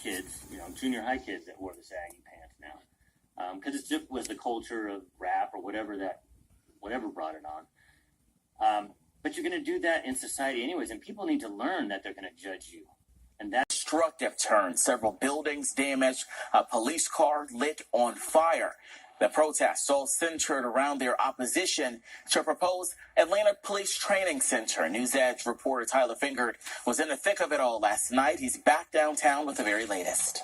kids, junior high kids that wore the saggy pants now, because it just was the culture of rap or whatever brought it on. But you're going to do that in society anyways, and people need to learn that they're going to judge you. And that destructive turn. Several buildings damaged, a police car lit on fire. The protests all centered around their opposition to a proposed Atlanta Police Training Center. News Edge reporter Tyler Fingert was in the thick of it all last night. He's back downtown with the very latest.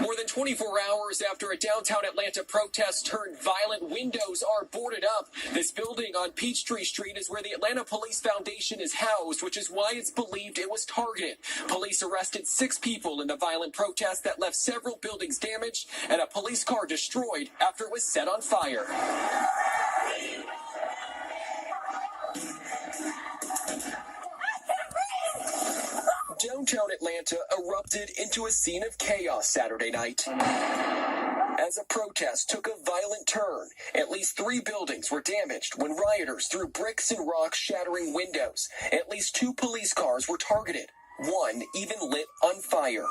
More than 24 hours after a downtown Atlanta protest turned violent, windows are boarded up. This building on Peachtree Street is where the Atlanta Police Foundation is housed, which is why it's believed it was targeted. Police arrested 6 people in the violent protest that left several buildings damaged and a police car destroyed after it was set on fire. Downtown Atlanta erupted into a scene of chaos Saturday night as a protest took a violent turn. At least 3 buildings were damaged when rioters threw bricks and rocks, shattering windows. At least 2 police cars were targeted. One even lit on fire.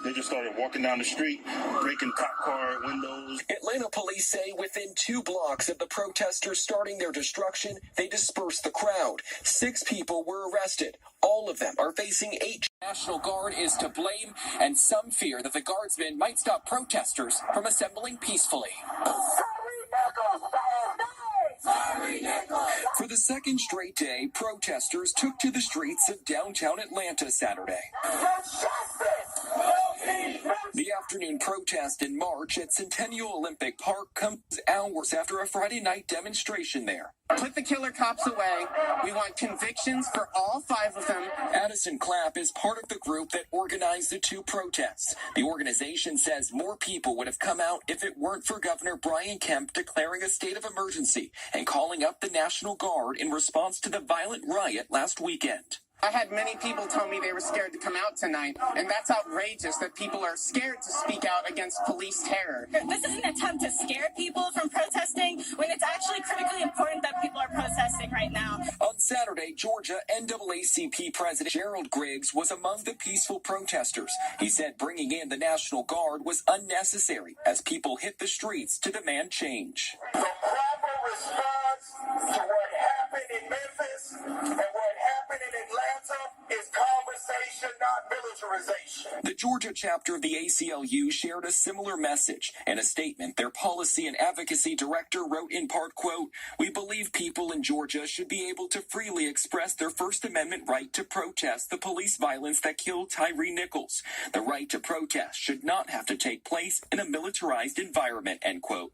They just started walking down the street, breaking cop car windows. Atlanta police say within 2 blocks of the protesters starting their destruction, they dispersed the crowd. 6 people were arrested. All of them are facing 8. National Guard is to blame, and some fear that the guardsmen might stop protesters from assembling peacefully. For the second straight day, protesters took to the streets of downtown Atlanta Saturday. The afternoon protest in March at Centennial Olympic Park comes hours after a Friday night demonstration there. Put the killer cops away. We want convictions for all 5 of them. Addison Clapp is part of the group that organized the 2 protests. The organization says more people would have come out if it weren't for Governor Brian Kemp declaring a state of emergency and calling up the National Guard in response to the violent riot last weekend. I had many people tell me they were scared to come out tonight, and that's outrageous that people are scared to speak out against police terror. This is an attempt to scare people from protesting when it's actually critically important that people are protesting right now. On Saturday, Georgia NAACP President Gerald Griggs was among the peaceful protesters. He said bringing in the National Guard was unnecessary as people hit the streets to demand change. The proper response to what happened in Memphis and what happened in Atlanta is conversation, not militarization. The Georgia chapter of the ACLU shared a similar message. In a statement, their policy and advocacy director wrote in part, quote, "We believe people in Georgia should be able to freely express their First Amendment right to protest the police violence that killed Tyree Nichols. The right to protest should not have to take place in a militarized environment," end quote.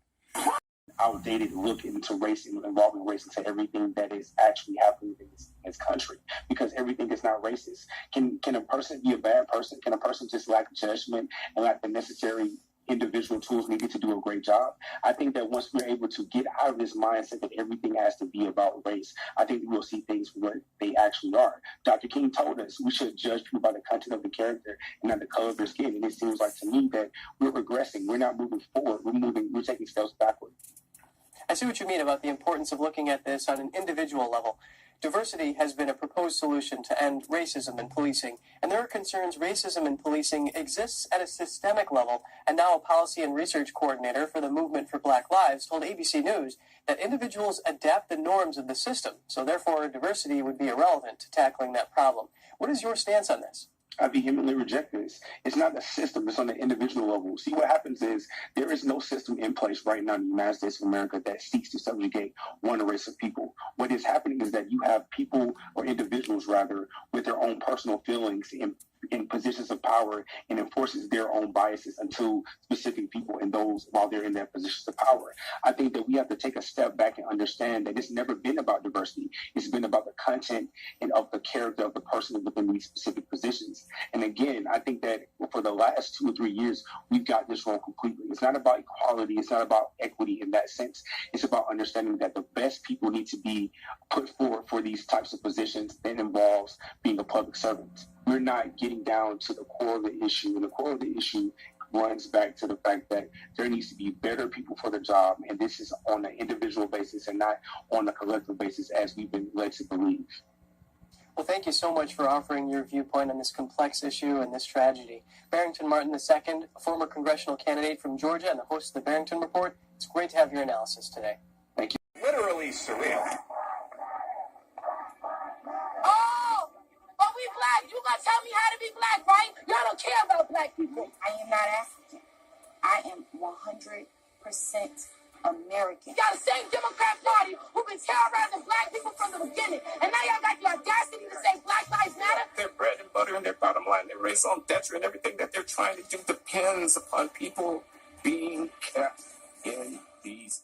Outdated look into race and involving race into everything that is actually happening in this country, because everything is not racist. Can a person be a bad person? Can a person just lack judgment and lack the necessary individual tools needed to do a great job? I think that once we're able to get out of this mindset that everything has to be about race, I think we'll see things for what they actually are. Dr. King told us we should judge people by the content of the character and not the color of their skin. And it seems like to me that we're regressing. We're not moving forward. We're taking steps backward. I see what you mean about the importance of looking at this on an individual level. Diversity has been a proposed solution to end racism in policing, and there are concerns racism in policing exists at a systemic level, and now a policy and research coordinator for the Movement for Black Lives told ABC News that individuals adapt the norms of the system, so therefore diversity would be irrelevant to tackling that problem. What is your stance on this? I vehemently reject this. It's not the system, it's on the individual level. See, what happens is there is no system in place right now in the United States of America that seeks to subjugate one race of people. What is happening is that you have people, or individuals rather, with their own personal feelings in positions of power and enforces their own biases onto specific people and those while they're in their positions of power. I think that we have to take a step back and understand that it's never been about diversity. It's been about the content and of the character of the person within these specific positions. And again, I think that for the last 2 or 3 years, we've got this wrong completely. It's not about equality. It's not about equity in that sense. It's about understanding that the best people need to be put forward for these types of positions that involves being a public servant. We're not getting down to the core of the issue, and the core of the issue runs back to the fact that there needs to be better people for the job, and this is on an individual basis and not on a collective basis as we've been led to believe. Well, thank you so much for offering your viewpoint on this complex issue and this tragedy. Barrington Martin II, a former congressional candidate from Georgia and the host of the Barrington Report, it's great to have your analysis today. Thank you. Literally surreal. Oh, but we black. You gonna tell me how to be black, right? Y'all don't care about black people. I am not African. I am 100% American. You got the same Democrat Party who been terrorizing black people from the beginning, and now y'all got the audacity to say Black Lives Matter. Their bread and butter and their bottom line, their raison d'etre, and everything that they're trying to do depends upon people being kept in these